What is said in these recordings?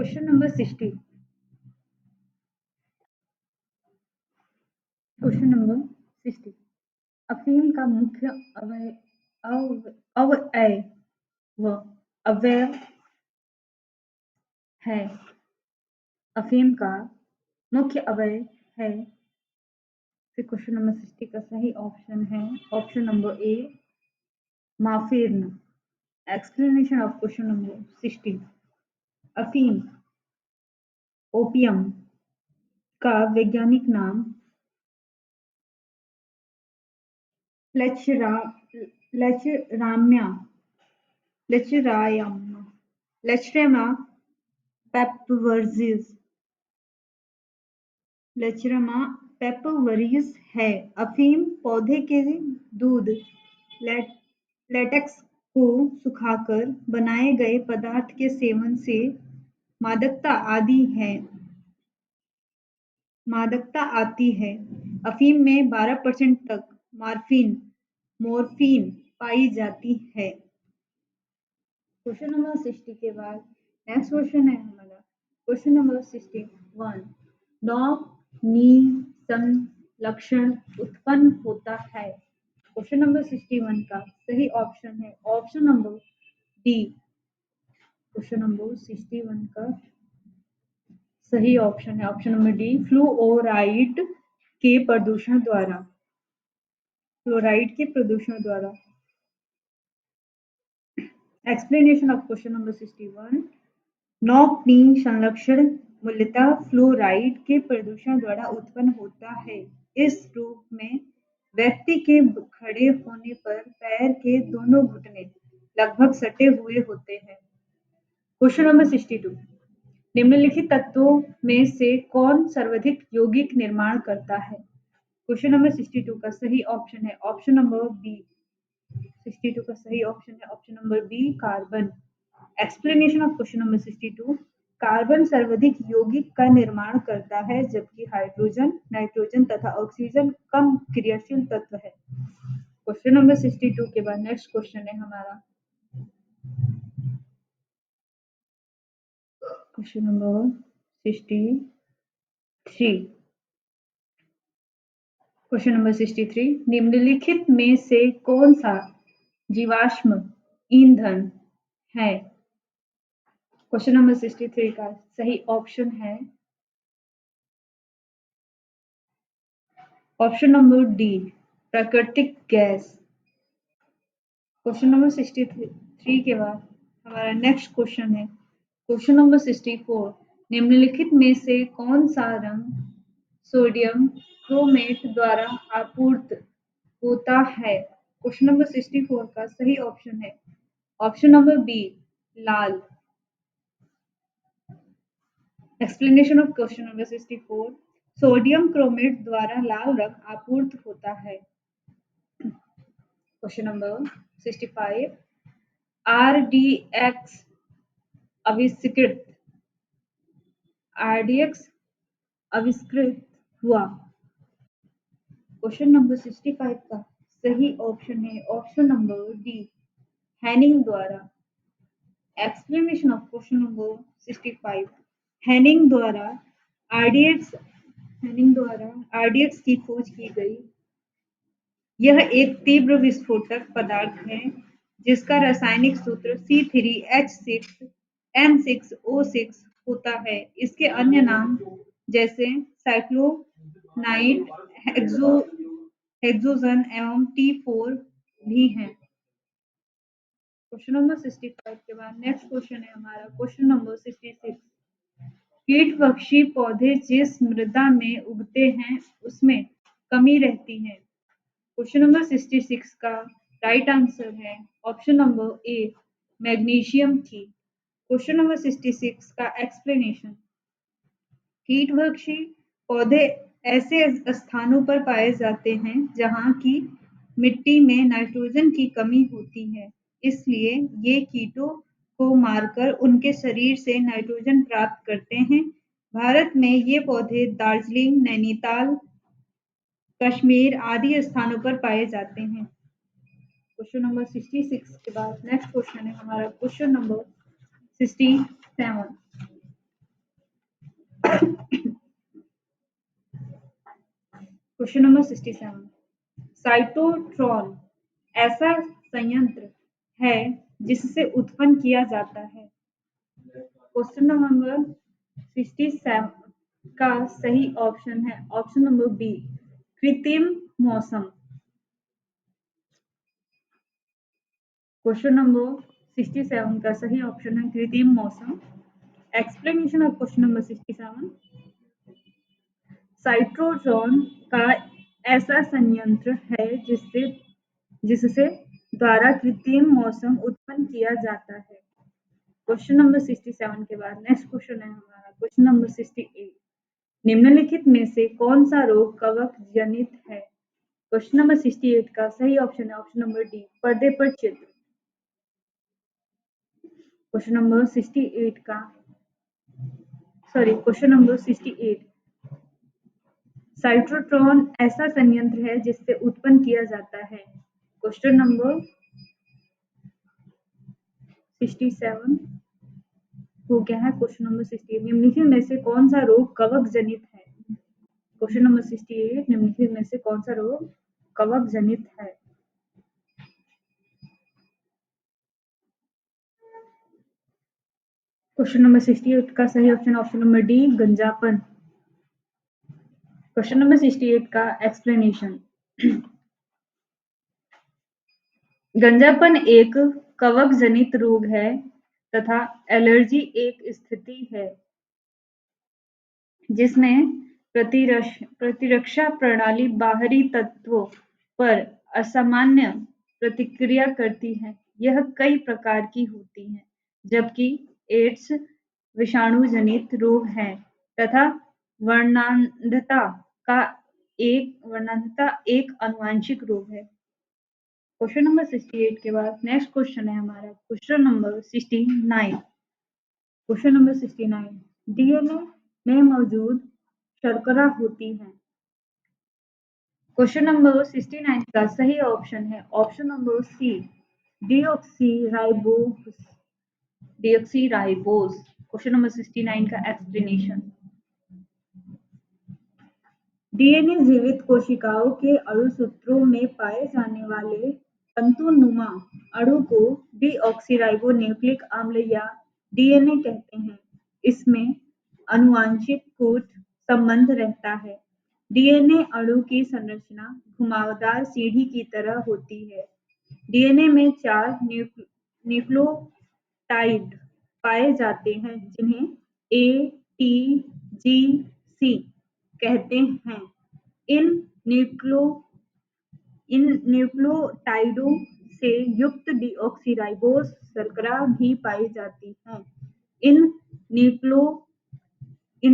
Question number 60। Question number 60। अफीम का मुख्य अवयव अवयव है। अफीम का मुख्य अवयव है। फिर क्वेश्चन नंबर 60 का सही ऑप्शन है option number A, morphine. Explanation of question number 60। अफीम, ओपियम का वैज्ञानिक नाम लेचरा लेचराम्या लेचरायम लेचरेमा पेपवर्जिस लेचरेमा पेपवर्जिस है। अफीम पौधे के दूध, लेटेक्स को सुखाकर बनाए गए पदार्थ के सेवन से मादकता आती है। अफीम में 12% तक मोर्फिन पाई जाती है। क्वेश्चन नंबर 60 के बाद नेक्स्ट क्वेश्चन है हमारा क्वेश्चन नंबर 61। नॉक नी संलक्षण उत्पन्न होता है। क्वेश्चन नंबर 61 का सही ऑप्शन है option number D. Question number 61 का सही ऑप्शन है ऑप्शन नंबर डी, फ्लोराइड के प्रदूषण द्वारा। फ्लोराइड के प्रदूषण द्वारा। Explanation of question number 61। Knock knee संलक्षण मूलतः फ्लोराइड के प्रदूषण द्वारा उत्पन्न होता है। इस रूप में व्यक्ति के खड़े होने पर पैर के दोनों घुटने लगभग सटे हुए होते हैं। Question number 62। निम्नलिखित तत्वों में से कौन सर्वाधिक यौगिक निर्माण करता है। क्वेश्चन नंबर 62 का सही ऑप्शन है ऑप्शन नंबर बी। 62 का सही ऑप्शन है option number B, carbon. Explanation of question number 62। Carbon सर्वाधिक यौगिक का निर्माण करता है जबकि हाइड्रोजन, नाइट्रोजन तथा ऑक्सीजन कम क्रियाशील तत्व है। क्वेश्चन नंबर 62 के बाद नेक्स्ट क्वेश्चन है हमारा क्वेश्चन नंबर 63। Question number 63। निम्नलिखित में से कौन सा जीवाश्म ईंधन है। क्वेश्चन नंबर 63 का सही ऑप्शन है ऑप्शन नंबर डी, प्राकृतिक गैस। क्वेश्चन नंबर 63 के बाद हमारा नेक्स्ट क्वेश्चन है क्वेश्चन नंबर 64। निम्नलिखित में से कौन सा रंग सोडियम क्रोमेट द्वारा आपूर्त होता है। क्वेश्चन नंबर 64 का सही ऑप्शन है ऑप्शन नंबर बी, लाल। Explanation of question number 64। Sodium chromate द्वारा लाल रंग आपूर्त होता है। Question number 65। आरडीएक्स आविष्कृत हुआ। क्वेश्चन नंबर 65 का सही ऑप्शन है ऑप्शन नंबर डी, हैनिंग द्वारा। Explanation of question number 65। Hennig द्वारा आरडीएक्स की खोज की गई। यह एक तीव्र विस्फोटक पदार्थ है जिसका रासायनिक सूत्र C3H6N6O6 होता है। इसके अन्य नाम जैसे साइक्लोनाइट, हेक्सोजन एवं T4 भी हैं। क्वेश्चन नंबर 65 के बाद नेक्स्ट क्वेश्चन है हमारा क्वेश्चन नंबर 66। कीटभक्षी पौधे जिस मृदा में उगते हैं उसमें कमी रहती है। क्वेश्चन नंबर 66 का राइट आंसर है ऑप्शन नंबर ए, मैग्नीशियम की। क्वेश्चन नंबर 66 का एक्सप्लेनेशन। कीटभक्षी पौधे ऐसे स्थानों पर पाए जाते हैं जहां की मिट्टी में नाइट्रोजन की कमी होती है, इसलिए ये कीटों को मारकर उनके शरीर से नाइट्रोजन प्राप्त करते हैं। भारत में ये पौधे दार्जिलिंग, नैनीताल, कश्मीर आदि स्थानों पर पाए जाते हैं। क्वेश्चन नंबर 66 के बाद नेक्स्ट क्वेश्चन है हमारा क्वेश्चन नंबर 67। क्वेश्चन नंबर 67, साइटोट्रॉन ऐसा संयंत्र है जिससे उत्पन्न किया जाता है। क्वेश्चन नंबर 67 का सही ऑप्शन है ऑप्शन नंबर बी, कृत्रिम मौसम। क्वेश्चन नंबर 67 का सही ऑप्शन है कृत्रिम मौसम। एक्सप्लेनेशन ऑफ क्वेश्चन नंबर 67, साइट्रोट्रॉन का ऐसा संयंत्र है जिससे द्वारा कृत्रिम मौसम उत्पन्न किया जाता है। क्वेश्चन नंबर 67 के बाद नेक्स्ट क्वेश्चन है हमारा क्वेश्चन नंबर 68, निम्नलिखित में से कौन सा रोग कवक जनित है। क्वेश्चन नंबर 68 का सही ऑप्शन है ऑप्शन नंबर डी, पर्दे पर चित्र। क्वेश्चन नंबर 68 का क्वेश्चन नंबर 68, साइट्रोट्रॉन ऐसा संयंत्र है जिससे उत्पन्न किया जाता है। क्वेश्चन नंबर 67 हो गया है। क्वेश्चन नंबर 68, निम्नलिखित में से कौन सा रोग कवक जनित है। क्वेश्चन नंबर 68, निम्नलिखित में से कौन सा रोग कवक जनित है। क्वेश्चन नंबर 68 का सही ऑप्शन ऑप्शन नंबर डी, गंजापन। क्वेश्चन नंबर 68 का एक्सप्लेनेशन, गंजापन एक कवक जनित रोग है तथा एलर्जी एक स्थिति है जिसमें प्रतिरक्षा प्रणाली बाहरी तत्वों पर असामान्य प्रतिक्रिया करती है। यह कई प्रकार की होती है, जबकि एड्स विषाणु जनित रोग है तथा वर्णांधता एक आनुवंशिक रोग है। क्वेश्चन नंबर 68 के बाद नेक्स्ट क्वेश्चन है हमारा question number 69। Question number 69, DNA में मौजूद शर्करा होती है। क्वेश्चन नंबर 69 का सही ऑप्शन है option number C, deoxyribose. Question number 69 का एक्सप्लेनेशन, डीएनए जीवित कोशिकाओं के अणुसूत्रों में पाए जाने वाले तंतुनुमा अणु को डीऑक्सीराइबोन्यूक्लिक अम्ल या डीएनए कहते हैं। इसमें आनुवंशिक कूट संबंध रहता है। डीएनए अणु की संरचना घुमावदार सीढ़ी की तरह होती है। डीएनए में 4 न्यूक्लियोटाइड पाए जाते हैं जिन्हें ए, टी, जी, सी कहते हैं। इन न्यूक्लियोटाइडों से युक्त डीऑक्सीराइबोस शर्करा भी पाई जाती है। इन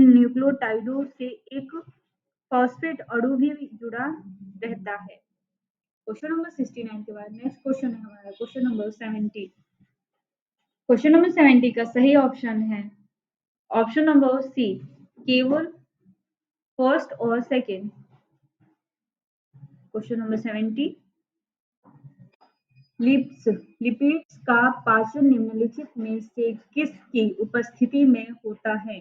न्यूक्लियोटाइडों से एक फॉस्फेट अणु भी जुड़ा रहता है। क्वेश्चन नंबर 69 के बाद नेक्स्ट क्वेश्चन है हमारा क्वेश्चन नंबर 70। क्वेश्चन नंबर 70 का सही ऑप्शन है ऑप्शन नंबर सी, केवल फर्स्ट और सेकंड। क्वेश्चन नंबर 70, लिपिड्स का पाचन निम्नलिखित में से किसकी उपस्थिति में होता है।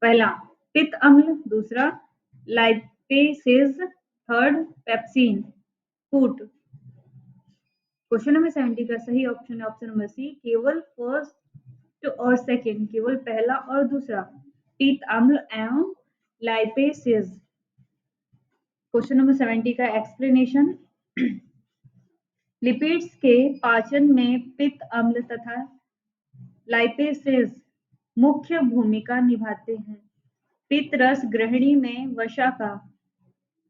पहला पित्त अम्ल, दूसरा लाइपेसेज, थर्ड पेप्सिन कूट। क्वेश्चन नंबर 70 का सही ऑप्शन है ऑप्शन नंबर सी, केवल फर्स्ट और सेकंड, केवल पहला और दूसरा, पित्त अम्ल एवं लाइपेसेज। क्वेश्चन नंबर 70 का एक्सप्लेनेशन, लिपिड्स के पाचन में पित्त अम्ल तथा लाइपेसेज मुख्य भूमिका निभाते हैं। पित्त रस ग्रहणी में वसा का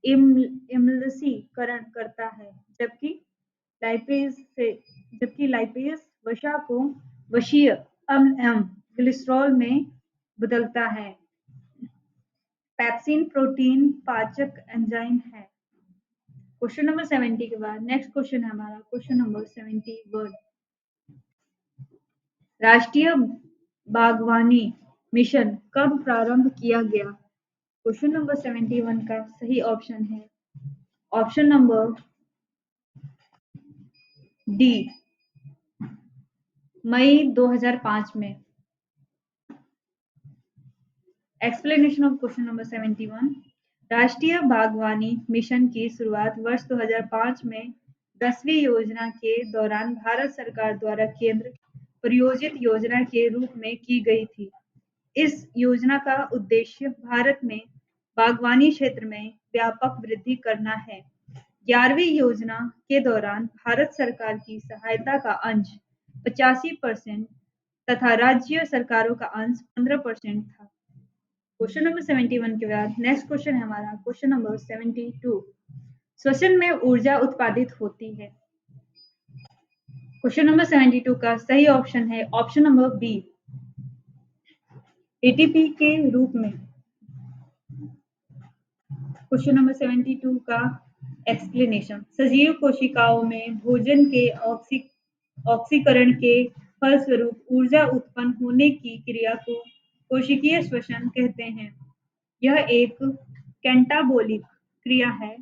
इमल्सीकरण करता है, जबकि लाइपेज वसा को वसीय अम्ल एवं ग्लिसरॉल में बदलता है। पेप्सिन प्रोटीन पाचक एंजाइम है। क्वेश्चन नंबर 70 के बाद नेक्स्ट क्वेश्चन है हमारा क्वेश्चन नंबर 71, राष्ट्रीय बागवानी मिशन कब प्रारंभ किया गया। क्वेश्चन नंबर 71 का सही ऑप्शन है ऑप्शन नंबर डी, मई 2005 में। Explanation of question number 71। राष्ट्रीय बागवानी मिशन की शुरुआत वर्ष 2005 में 10वीं योजना के दौरान भारत सरकार द्वारा केंद्र प्रायोजित योजना के रूप में की गई थी। इस योजना का उद्देश्य भारत में बागवानी क्षेत्र में व्यापक वृद्धि करना है। 11वीं योजना के दौरान भारत सरकार की सहायता का अंश 85% तथा राज्य सरकारों का अंश 15% था। क्वेश्चन नंबर 71 के बाद नेक्स्ट क्वेश्चन है हमारा क्वेश्चन नंबर 72। श्वसन में ऊर्जा उत्पादित होती है। क्वेश्चन नंबर 72 का सही ऑप्शन है ऑप्शन नंबर बी, एटीपी के रूप में। क्वेश्चन नंबर 72 का एक्सप्लेनेशन। सजीव कोशिकाओं में भोजन के ऑक्सीकरण के फलस्वरूप ऊर्जा उत्पन्न होने की क्रिया को कोशिकीय श्वसन कहते हैं। यह एक कैटाबोलिक क्रिया है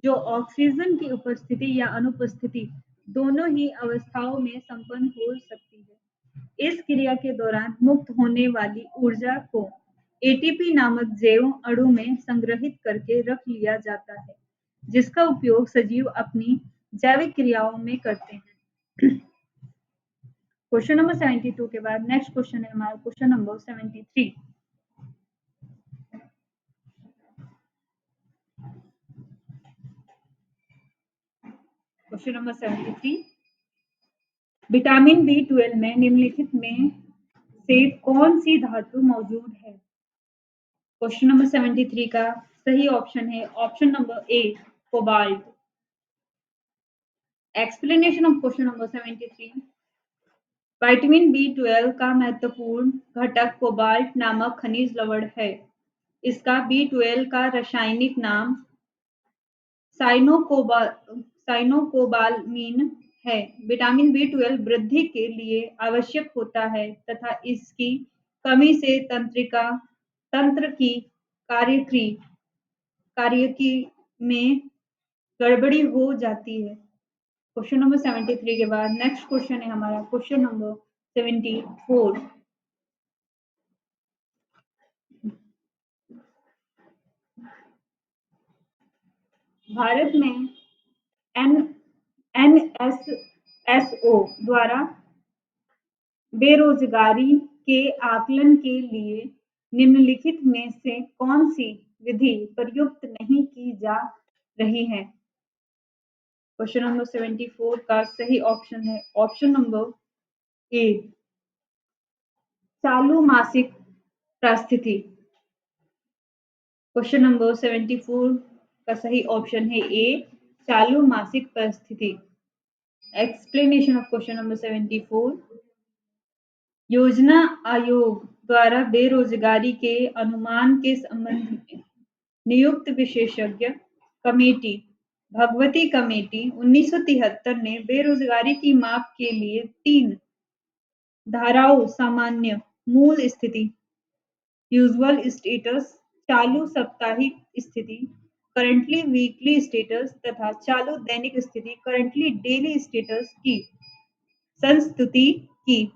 जो ऑक्सीजन की उपस्थिति या अनुपस्थिति दोनों ही अवस्थाओं में संपन्न हो सकती है। इस क्रिया के दौरान मुक्त होने वाली ऊर्जा को एटीपी नामक जैव अणु में संग्रहित करके रख लिया जाता है, जिसका उपयोग सजीव अपनी जैविक क्रियाओं में करते हैं। क्वेश्चन नंबर 72 के बाद नेक्स्ट क्वेश्चन है हमारा question number 73। Question number 73। Vitamin B 12 में निम्नलिखित में से कौन सी धातु मौजूद है। क्वेश्चन नंबर 73 का सही ऑप्शन है option number A, cobalt. Explanation of question number 73। Vitamin B 12 का महत्वपूर्ण घटक कोबाल्ट नामक खनिज लवण है। इसका बी 12 का रासायनिक नाम साइनोकोबालामीन है। विटामिन बी 12 वृद्धि के लिए आवश्यक होता है तथा इसकी कमी से तंत्र की कार्यकी में गड़बड़ी हो जाती है। क्वेश्चन नंबर 73 के बाद नेक्स्ट क्वेश्चन है हमारा क्वेश्चन नंबर 74। भारत में एनएसएसओ द्वारा बेरोजगारी के आकलन के लिए निम्नलिखित में से कौन सी विधि प्रयुक्त नहीं की जा रही है। क्वेश्चन नंबर 74 का सही ऑप्शन है ऑप्शन नंबर ए, चालू मासिक परिस्थिति। क्वेश्चन नंबर 74 का सही ऑप्शन है ए, चालू मासिक परिस्थिति। Explanation of question number 74। योजना आयोग द्वारा बेरोजगारी के अनुमान के संबंध में नियुक्त विशेषज्ञ कमेटी भगवती कमेटी 1973 ने बेरोजगारी की माप के लिए 3 धाराओं सामान्य, मूल स्थिति, यूजुअल स्टेटस, चालू साप्ताहिक स्थिति, करंटली वीकली स्टेटस तथा चालू दैनिक स्थिति, करंटली डेली स्टेटस की संस्तुति की।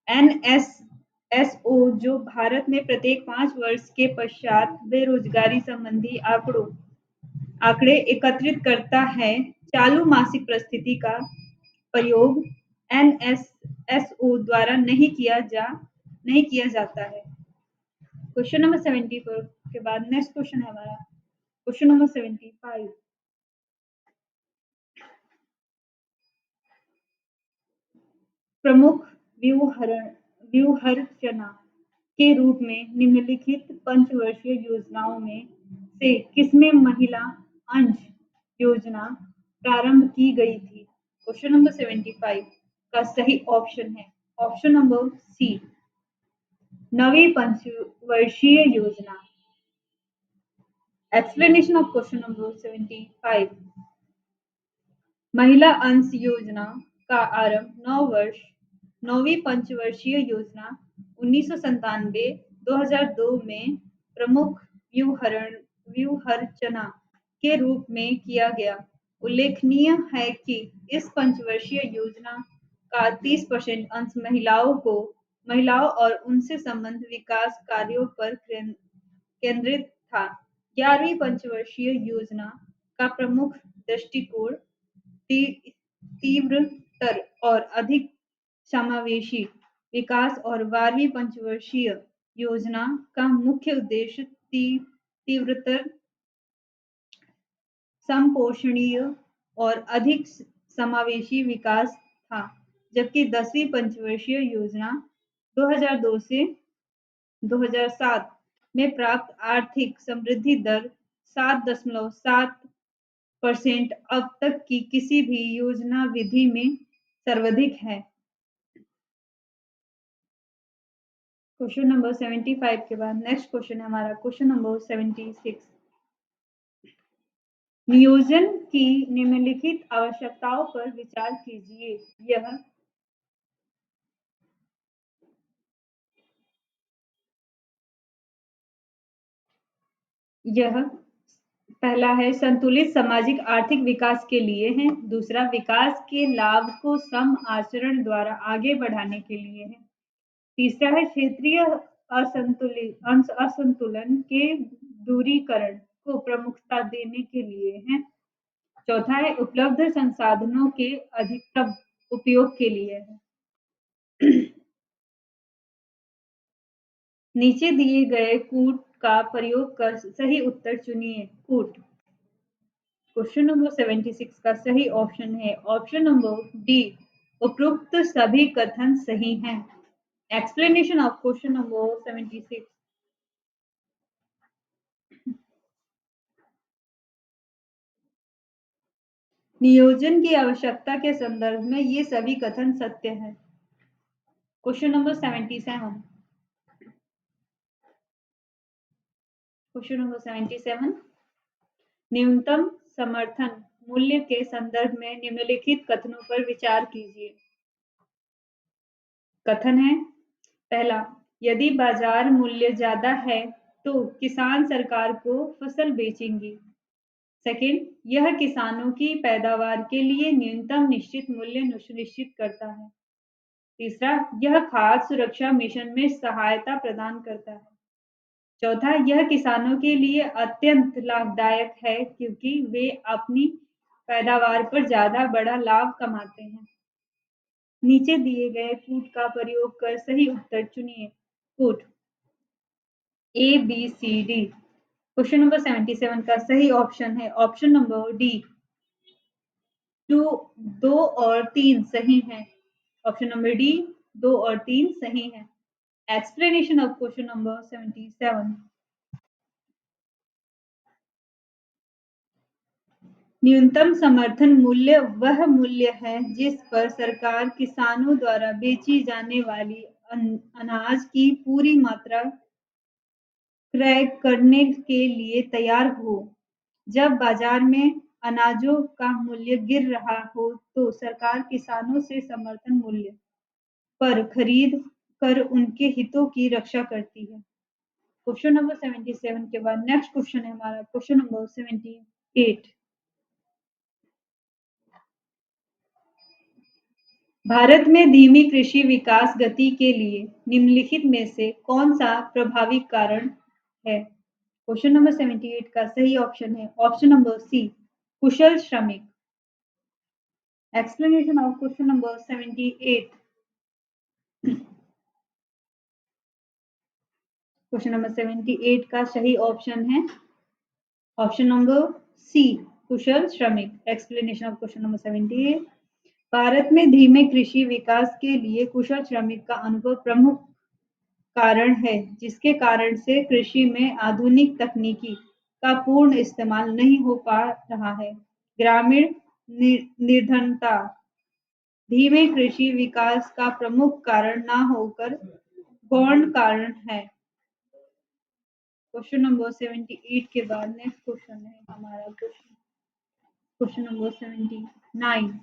एनएसएसओ जो भारत में प्रत्येक 5 वर्ष के पश्चात बेरोजगारी संबंधी आंकड़े एकत्रित करता है। चालू मासिक परिस्थिति का प्रयोग एनएसएसओ द्वारा नहीं किया जाता है। क्वेश्चन नंबर 74 के बाद नेक्स्ट क्वेश्चन है हमारा क्वेश्चन नंबर 75। प्रमुख व्यूहरचना के रूप में निम्नलिखित पंचवर्षीय योजनाओं में से किसमें महिला अंश योजना प्रारंभ की गई थी। क्वेश्चन नंबर 75 का सही ऑप्शन है ऑप्शन नंबर सी, नवी पंचवर्षीय योजना। Explanation of question number 75। महिला अंश योजना का आरंभ 9वीं पंचवर्षीय योजना 1997-2002 में प्रमुख व्यूहरचना के रूप में किया गया। उल्लेखनीय है कि इस पंचवर्षीय योजना का 30% अंश महिलाओं को महिलाओं और उनसे संबंधित विकास कार्यों पर केंद्रित था। 11वीं पंचवर्षीय योजना का प्रमुख दृष्टिकोण तीव्रतर और अधिक समावेशी विकास और 12वीं पंचवर्षीय योजना का मुख्य उद्देश्य तीव्रतर, समपोषणीय और अधिक समावेशी विकास था, जबकि 10वीं पंचवर्षीय योजना 2002 से 2007 में प्राप्त आर्थिक समृद्धि दर 7.7% अब तक की किसी भी योजना विधि में सर्वाधिक है। क्वेश्चन नंबर 75 के बाद नेक्स्ट क्वेश्चन है हमारा क्वेश्चन नंबर 76। नियोजन की निम्नलिखित आवश्यकताओं पर विचार कीजिए। यह पहला है संतुलित सामाजिक आर्थिक विकास के लिए है। दूसरा विकास के लाभ को सम आचरण द्वारा आगे बढ़ाने के लिए है। तीसरा है क्षेत्रीय असंतुलन के दूरीकरण को प्रमुखता देने के लिए है। चौथा है उपलब्ध संसाधनों के अधिकतम उपयोग के लिए है। नीचे दिए गए कूट का प्रयोग कर सही उत्तर चुनिए। कूट क्वेश्चन नंबर 76 का सही ऑप्शन है ऑप्शन नंबर डी। उपरोक्त सभी कथन सही हैं। Explanation of question number 76। नियोजन की आवश्यकता के संदर्भ में ये सभी कथन सत्य हैं। Question number 77। Question number 77। न्यूनतम समर्थन मूल्य के संदर्भ में निम्नलिखित कथनों पर विचार कीजिए। कथन है पहला, यदि बाजार मूल्य ज्यादा है तो किसान सरकार को फसल बेचेंगे। सेकंड, यह किसानों की पैदावार के लिए न्यूनतम निश्चित मूल्य सुनिश्चित करता है। तीसरा, यह खाद्य सुरक्षा मिशन में सहायता प्रदान करता है। चौथा, यह किसानों के लिए अत्यंत लाभदायक है क्योंकि वे अपनी पैदावार पर ज्यादा बड़ा लाभ कमाते हैं। नीचे दिए गए कूट का प्रयोग कर सही उत्तर चुनिए। कूट A B C D. Question number 77 का सही ऑप्शन है ऑप्शन नंबर डी। 2 और 3 सही है। ऑप्शन नंबर डी 2 और 3 सही है। Explanation of question number 77। न्यूनतम समर्थन मूल्य वह मूल्य है जिस पर सरकार किसानों द्वारा बेची जाने वाली अनाज की पूरी मात्रा क्रय करने के लिए तैयार हो। जब बाजार में अनाजों का मूल्य गिर रहा हो तो सरकार किसानों से समर्थन मूल्य पर खरीद कर उनके हितों की रक्षा करती है। क्वेश्चन नंबर 77 के बाद नेक्स्ट क्वेश्चन है हमारा क्वेश्चन नंबर 78। भारत में धीमी कृषि विकास गति के लिए निम्नलिखित में से कौन सा प्रभावी कारण है। क्वेश्चन नंबर 78 का सही ऑप्शन है ऑप्शन नंबर सी, कुशल श्रमिक। Explanation of question number 78। Question number 78 का सही ऑप्शन है ऑप्शन नंबर सी, कुशल श्रमिक। Explanation of question number 78। Bharat में धीमे कृषि विकास के लिए कुशल श्रमिक का अनुभव प्रमुख कारण है, जिसके कारण से कृषि में आधुनिक तकनीकी का पूर्ण इस्तेमाल नहीं हो पा रहा है। ग्रामीण निर्धनता धीमे कृषि विकास का प्रमुख कारण ना होकर गौण कारण है। क्वेश्चन नंबर 78 के बाद नेक्स्ट क्वेश्चन है हमारा क्वेश्चन नंबर 79।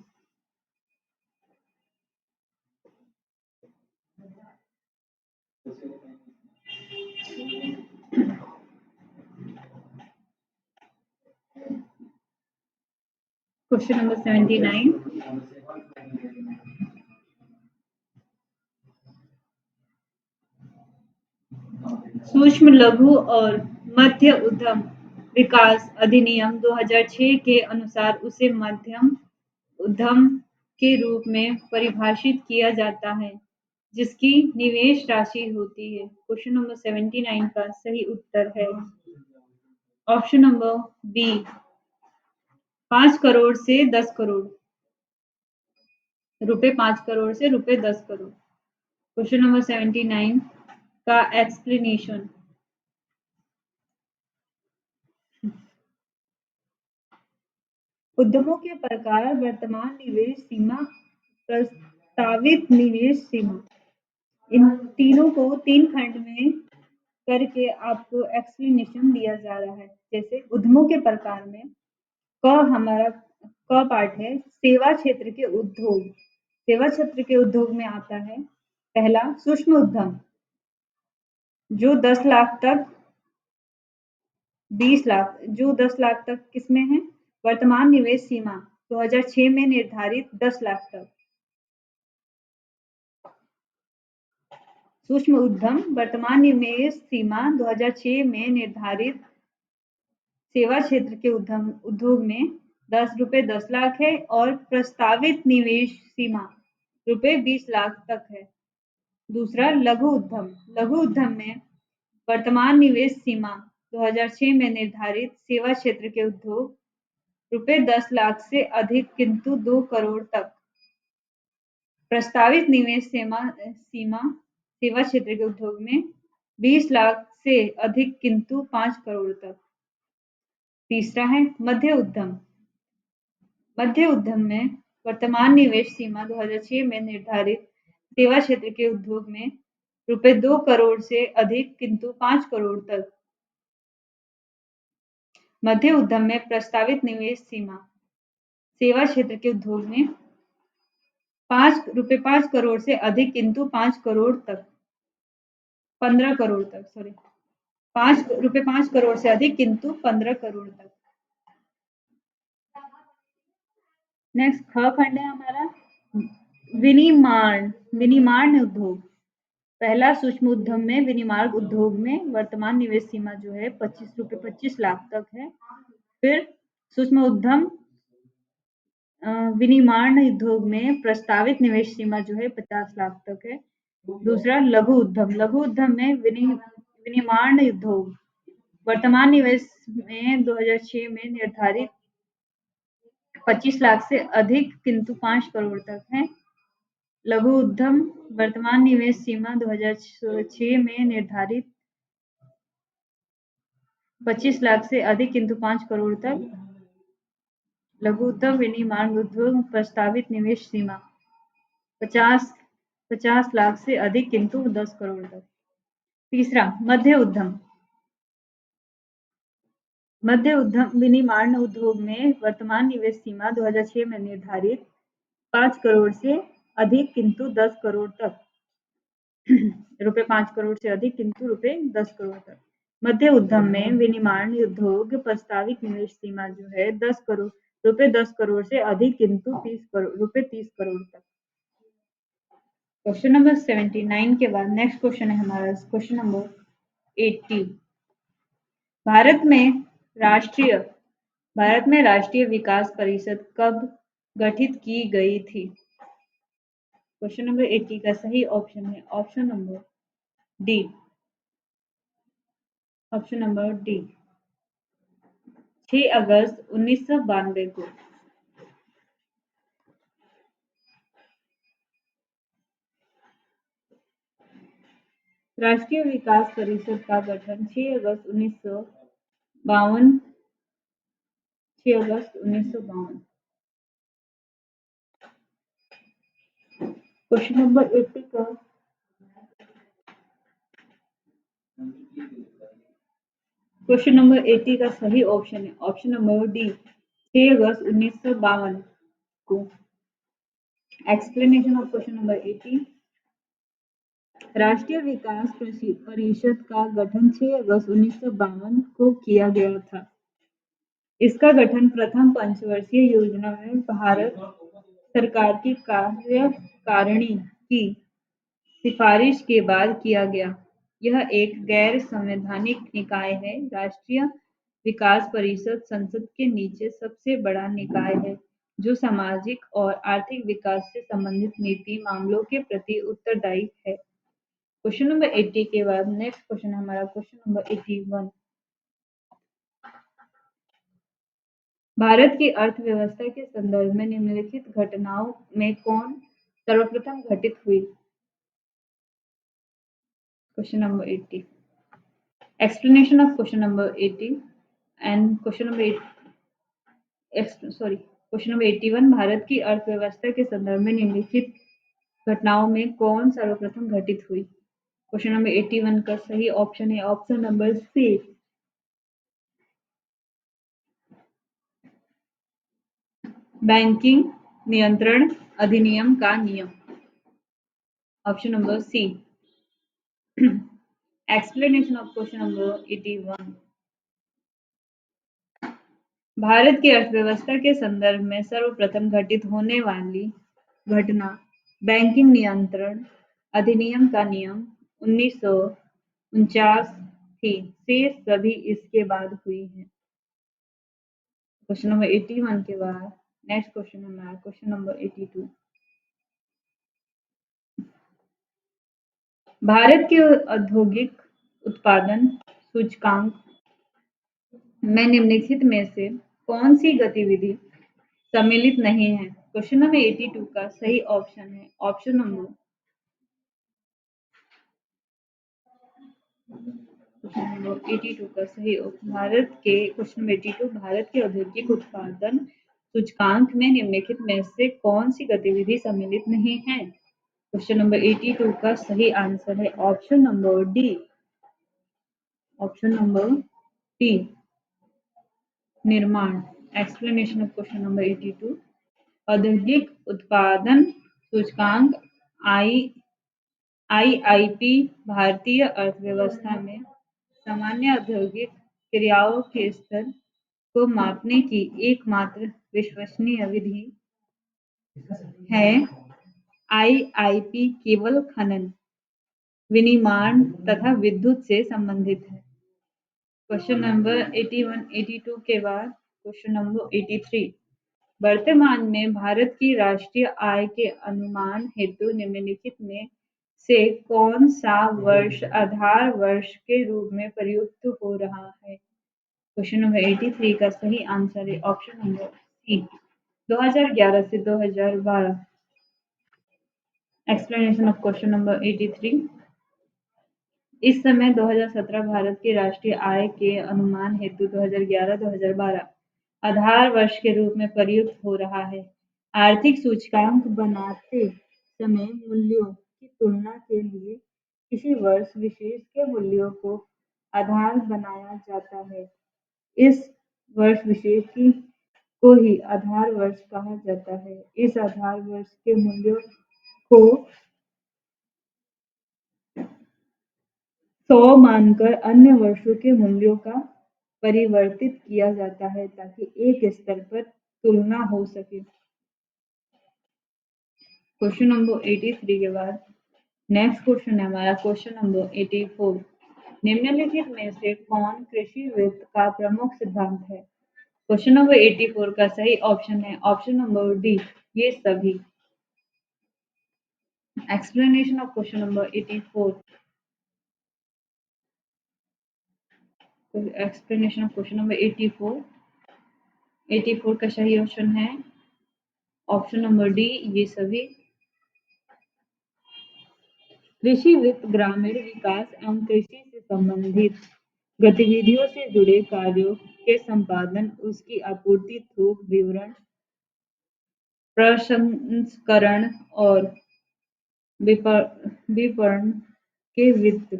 Question number 79। सूक्ष्म लघु और मध्य उद्यम विकास अधिनियम 2006 के अनुसार उसे मध्यम उद्यम के रूप में परिभाषित किया जाता है जिसकी निवेश राशि होती है। क्वेश्चन नंबर 79 का सही उत्तर है ऑप्शन नंबर बी 5 करोड़ से 10 करोड़ रुपए 5 करोड़ से रुपए 10 करोड़। क्वेश्चन नंबर 79 का एक्सप्लेनेशन। उद्यमों के प्रकार वर्तमान निवेश सीमा प्रस्तावित निवेश सीमा इन तीनों को 3 खंड में करके आपको एक्सप्लेनेशन दिया जा रहा है। जैसे उद्यमों के प्रकार में हमारा पार्ट है सेवा क्षेत्र के उद्योग। सेवा क्षेत्र के उद्योग में आता है पहला सूक्ष्म उद्यम जो 10 लाख तक 20 लाख जो 10 लाख तक किसमें है वर्तमान निवेश सीमा 2006 में निर्धारित 10 लाख तक। सूक्ष्म उद्यम वर्तमान निवेश सीमा 2006 में निर्धारित सेवा क्षेत्र के उद्योग में रुपए 10 लाख है और प्रस्तावित निवेश सीमा रुपए 20 लाख तक है। दूसरा लघु उद्यम। लघु उद्यम में वर्तमान निवेश सीमा 2006 में निर्धारित सेवा क्षेत्र के उद्योग रुपए 10 लाख से अधिक किंतु 2 करोड़ तक। प्रस्तावित निवेश सीमा सेवा क्षेत्र के उद्योग में 20 लाख से अधिक किंतु 5 करोड़ तक। तीसरा है मध्य उद्यम। मध्य उद्यम में वर्तमान निवेश सीमा 2006 में निर्धारित सेवा क्षेत्र के उद्योग में रुपए 2 करोड़ से अधिक किंतु 5 करोड़ तक। मध्य उद्यम में प्रस्तावित निवेश सीमा सेवा क्षेत्र के उद्योग में रुपए 5 करोड़ से अधिक किंतु 5 करोड़ तक 15 करोड़ तक सॉरी रुपए 5 करोड़ से अधिक किंतु 15 करोड़ तक। नेक्स्ट ख खंड है हमारा विनिर्माण उद्योग। पहला सूक्ष्म उद्यम में विनिर्माण उद्योग में वर्तमान निवेश सीमा जो है 25 लाख तक है। फिर सूक्ष्म उद्यम विनिर्माण उद्योग में प्रस्तावित निवेश सीमा जो है 50 लाख तक है। दूसरा लघु उद्यम। लघु उद्यम में विनिर्माण उद्योग वर्तमान निवेश में 2006 में निर्धारित 25 लाख से अधिक किंतु 5 करोड़ तक है। लघु उद्यम वर्तमान निवेश सीमा 2006 में निर्धारित 25 लाख से अधिक किंतु 5 करोड़ तक। लघु उद्यम विनिर्माण उद्योग प्रस्तावित निवेश सीमा 50 लाख से अधिक किंतु 10 करोड़ तक। तीसरा मध्य उद्यम। मध्य उद्यम विनिर्माण उद्योग में वर्तमान निवेश सीमा 2006 में निर्धारित 5 करोड़ से अधिक किंतु 10 करोड़ तक। रुपए 5 करोड़ से अधिक किंतु रुपए 10 करोड़ तक। मध्य उद्यम में विनिर्माण उद्योग प्रस्तावित निवेश सीमा जो है रुपए 10 करोड़ से अधिक किंतु रुपए 30 करोड़ तक। क्वेश्चन नंबर 79 के बाद नेक्स्ट क्वेश्चन है हमारा क्वेश्चन नंबर 80। भारत में राष्ट्रीय विकास परिषद कब गठित की गई थी? क्वेश्चन नंबर 80 का सही ऑप्शन है option number D. Option number D 6 अगस्त 1992 को। राष्ट्रीय विकास परिषद का गठन 6 अगस्त 1952। क्वेश्चन नंबर 80 का क्वेश्चन नंबर 80 का सही ऑप्शन है ऑप्शन नंबर डी 6 अगस्त 1952 को। Explanation of question number 80। राष्ट्रीय विकास परिषद का गठन 6 अगस्त 1952 को किया गया था। इसका गठन प्रथम पंचवर्षीय योजना में भारत सरकार की कार्यकारिणी की सिफारिश के बाद किया गया। यह एक गैर संवैधानिक निकाय है। राष्ट्रीय विकास परिषद संसद के नीचे सबसे बड़ा निकाय है, जो सामाजिक और आर्थिक विकास से संबंधित नीति मामलों के प्रति उत्तरदायी है। क्वेश्चन नंबर 80 के बाद नेक्स्ट क्वेश्चन है हमारा क्वेश्चन नंबर 81। भारत की अर्थव्यवस्था के संदर्भ में निम्नलिखित घटनाओं में कौन सर्वप्रथम घटित हुई? Question number 80। Explanation of question number 80 and question number 81। Bharat की अर्थव्यवस्था के संदर्भ में निम्नलिखित घटनाओं में कौन सर्वप्रथम घटित हुई? क्वेश्चन नंबर 81 का सही ऑप्शन है ऑप्शन नंबर सी, बैंकिंग नियंत्रण अधिनियम का नियम। Option number C. Explanation of question number 81। Bharat की अर्थव्यवस्था के संदर्भ में सर्वप्रथम घटित होने वाली घटना बैंकिंग नियंत्रण अधिनियम का नियम 1949 थी। शेष सभी इसके बाद हुई है। क्वेश्चन नंबर 81 के बाद नेक्स्ट क्वेश्चन है हमारा क्वेश्चन नंबर 82। भारत के औद्योगिक उत्पादन सूचकांक में निम्नलिखित में से कौन सी गतिविधि सम्मिलित नहीं है? क्वेश्चन नंबर 82 का सही ऑप्शन है ऑप्शन नंबर भारत के क्वेश्चन नंबर 82 भारत के औद्योगिक उत्पादन सूचकांक में निम्नलिखित में से कौन सी गतिविधि सम्मिलित नहीं है? क्वेश्चन नंबर 82 का सही आंसर है option number D, option number D, निर्माण। Explanation of question number 82। औद्योगिक उत्पादन सूचकांक आईआईपी भारतीय अर्थव्यवस्था में सामान्य औद्योगिक क्रियाओं के स्तर को मापने की एकमात्र विश्वसनीय विधि है। आईआईपी केवल खनन, विनिर्माण तथा विद्युत से संबंधित है। क्वेश्चन नंबर 81, 82 के बाद क्वेश्चन नंबर 83। वर्तमान में भारत की राष्ट्रीय आय के अनुमान हेतु निम्नलिखित में से कौन सा वर्ष आधार वर्ष के रूप में प्रयुक्त हो रहा है? क्वेश्चन नंबर 83 का सही आंसर है ऑप्शन नंबर सी, 2011 से 2012। Explanation of question number 83। इस समय 2017 भारत की राष्ट्रीय आय के अनुमान हेतु 2011-2012 आधार वर्ष के रूप में प्रयुक्त हो रहा है। आर्थिक सूचकांक बनाते समय मूल्यों की तुलना के लिए किसी वर्ष विशेष के मूल्यों को आधार बनाया जाता है। इस वर्ष विशेष को ही आधार वर्ष कहा जाता है। इस आधार वर्ष के मूल्यों को 100 मानकर अन्य वर्षों के मूल्यों का परिवर्तित किया जाता है ताकि एक स्तर पर तुलना हो सके। क्वेश्चन नंबर 83 के बाद नेक्स्ट क्वेश्चन है हमारा क्वेश्चन नंबर 84। निम्नलिखित में से कौन कृषि वित्त का प्रमुख सिद्धांत है? क्वेश्चन नंबर 84 का सही ऑप्शन है ऑप्शन नंबर डी, ये सभी। Explanation of question number 84। Explanation of question number 84। 84 का सही ऑप्शन है ऑप्शन नंबर डी, ये सभी। कृषि वित्त ग्रामीण विकास एवं कृषि से संबंधित गतिविधियों से जुड़े कार्यों के संपादन, उसकी आपूर्ति, थोक वितरण, प्रसंस्करण और विपणन के वित्त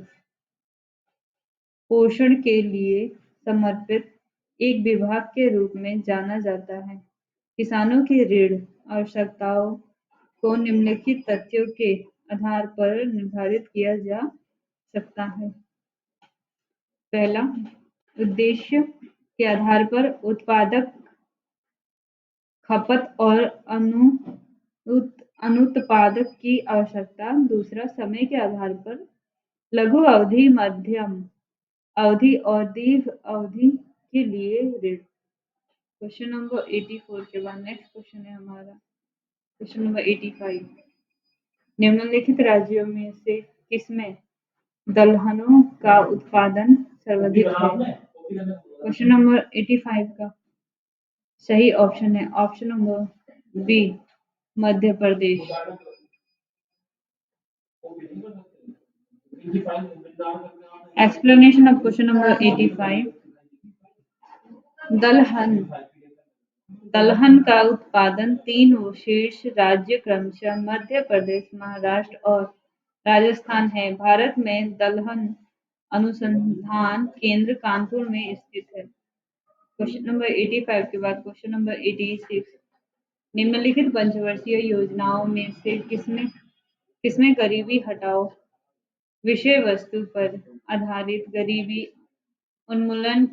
पोषण के लिए समर्पित एक विभाग के रूप में जाना जाता है। किसानों की ऋण आवश्यकताओं को निम्नलिखित तथ्यों के आधार पर निर्धारित किया जा सकता है। पहला, उद्देश्य के आधार पर उत्पादक खपत और अनुत्पादक की आवश्यकता। दूसरा, समय के आधार पर लघु अवधि, मध्यम अवधि और दीर्घ अवधि के लिए ऋण। क्वेश्चन नंबर 84 के बाद नेक्स्ट क्वेश्चन है हमारा क्वेश्चन नंबर 85। निम्नलिखित राज्यों में से किसमें दलहनों का उत्पादन सर्वाधिक है? क्वेश्चन नंबर 85 का सही ऑप्शन है option number B, Madhya Pradesh. Explanation of question number 85। दलहन दलहन का उत्पादन तीन शीर्ष राज्य क्रमशः मध्य प्रदेश, महाराष्ट्र और राजस्थान है। भारत में दलहन अनुसंधान केंद्र कानपुर में स्थित है। क्वेश्चन नंबर 85 के बाद क्वेश्चन नंबर 86। निम्नलिखित पंचवर्षीय योजनाओं में से किसमें किसमें गरीबी हटाओ विषय वस्तु पर आधारित गरीबी उन्मूलन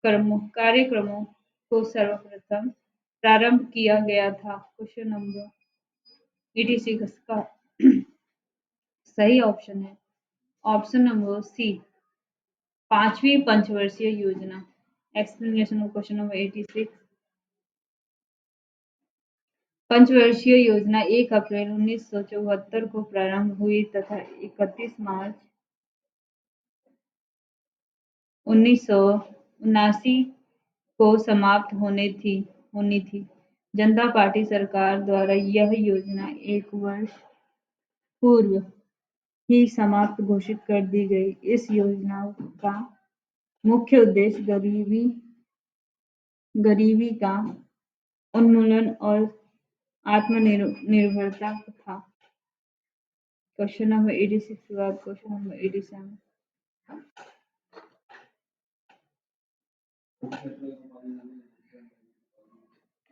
कार्यक्रमों को सर्वप्रथम प्रारंभ किया गया था? क्वेश्चन नंबर 86 का सही ऑप्शन है ऑप्शन नंबर सी, पांचवी पंचवर्षीय योजना। Explanation of question number 86। पंचवर्षीय योजना 1 अप्रैल 1974 को प्रारंभ हुई तथा 31 मार्च 1979 को समाप्त होनी थी। जनता पार्टी सरकार द्वारा यह योजना 1 वर्ष पूर्व ही समाप्त घोषित कर दी गई। इस योजना का मुख्य उद्देश्य गरीबी का उन्मूलन और आत्मनिर्भरता था। क्वेश्चन नंबर 86 के बाद question number 87।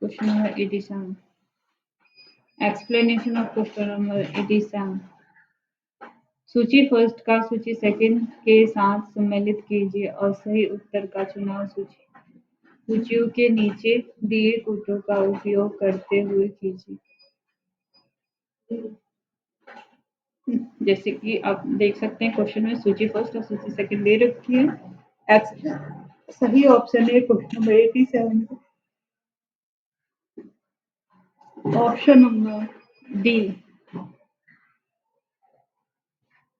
Question number 87। Explanation of question number 87। सूची फर्स्ट का सूची सेकंड के साथ सम्मिलित कीजिए और सही उत्तर का चुनाव सूचियों के नीचे दिए कूटों का उपयोग करते हुए कीजिए। जैसे कि आप देख सकते हैं क्वेश्चन में सूची फर्स्ट और सूची सेकंड दे रखी है। सही ऑप्शन है question number 87 option number D.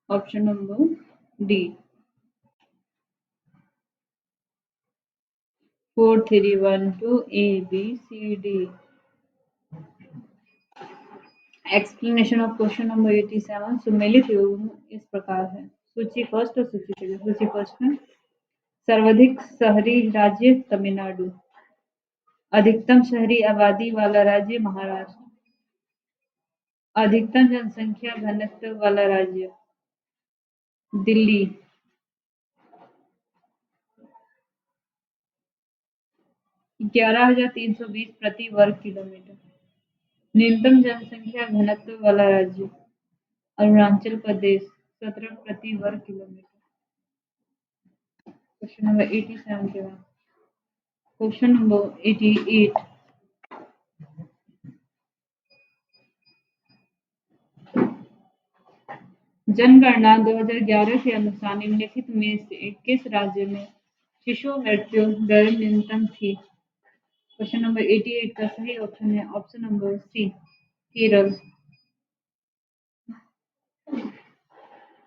Option number D 4 3 1 2 A B C D। Explanation of question number 87। सुमेलित योग इस प्रकार है। सूची फर्स्ट और सूची सेकंड। सूची फर्स्ट में सर्वाधिक शहरी राज्य तमिलनाडु, अधिकतम शहरी आबादी वाला राज्य महाराष्ट्र, अधिकतम जनसंख्या घनत्व वाला राज्य दिल्ली, 11,320 प्रति वर्ग किलोमीटर, न्यूनतम जनसंख्या घनत्व वाला राज्य अरुणाचल प्रदेश, 17 प्रति वर्ग किलोमीटर। क्वेश्चन नंबर 87 के बाद क्वेश्चन नंबर 88। जनगणना 2011 के अनुसार निम्नलिखित में से किस राज्य में शिशु मृत्यु दर न्यूनतम थी? क्वेश्चन नंबर 88 का सही ऑप्शन है option number C, Kerala.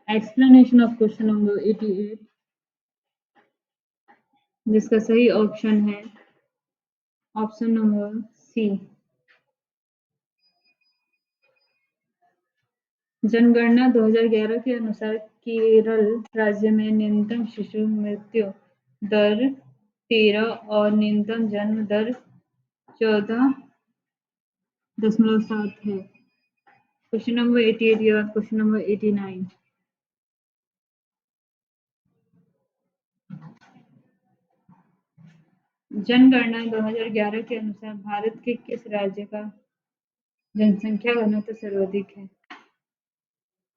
Explanation of question number 88, जिसका सही ऑप्शन है ऑप्शन नंबर सी। जनगणना 2011 के अनुसार केरल राज्य में न्यूनतम शिशु मृत्यु दर 13 और न्यूनतम जन्म दर 14.7 है। क्वेश्चन नंबर 88 के बाद क्वेश्चन नंबर 89। जनगणना 2011 के अनुसार भारत के किस राज्य का जनसंख्या घनत्व सर्वाधिक है?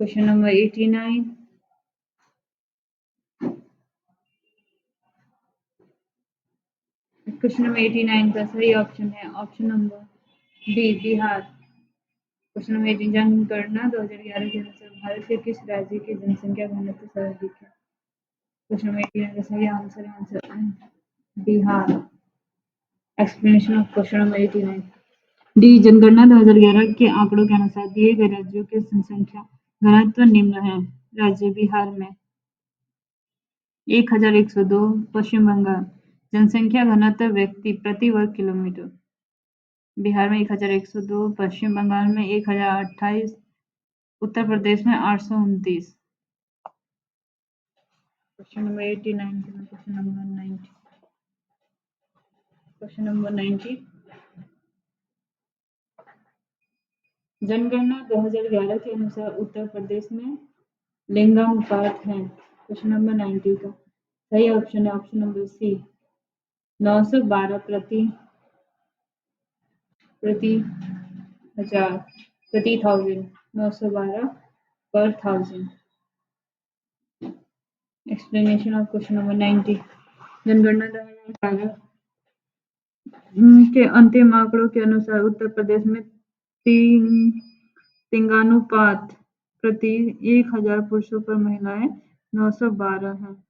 Question number 89। क्वेश्चन नंबर 89 का सही ऑप्शन है option number B, Bihar. Question number 18 जनगणना 2011 के अनुसार भारत के किस राज्य की जनसंख्या घनत्व सर्वाधिक है? क्वेश्चन नंबर 18 का सही आंसर है Bihar. Explanation of question number 89 D जनगणना 2011 के आंकड़ों के अनुसार दिए गए राज्यों की जनसंख्या घनत्व निम्न है। राज्य बिहार में 1102, पश्चिम बंगाल जनसंख्या घनत्व व्यक्ति प्रति वर्ग किलोमीटर बिहार में 1102, पश्चिम बंगाल में 1028, उत्तर प्रदेश में 829। Question number 89 question number 90 question number 90 जनगणना 2011 के अनुसार उत्तर प्रदेश में लिंगानुपात है। क्वेश्चन नंबर 90 का सही ऑप्शन है ऑप्शन नंबर सी 912 प्रति हजार प्रति थाउजेंड 912 पर thousand. Explanation of question number 90 जनगणना 2011 के अंतिम आंकड़ों के अनुसार उत्तर प्रदेश में लिंगानुपात प्रति 1000 पुरुषों पर महिलाएं 912 है।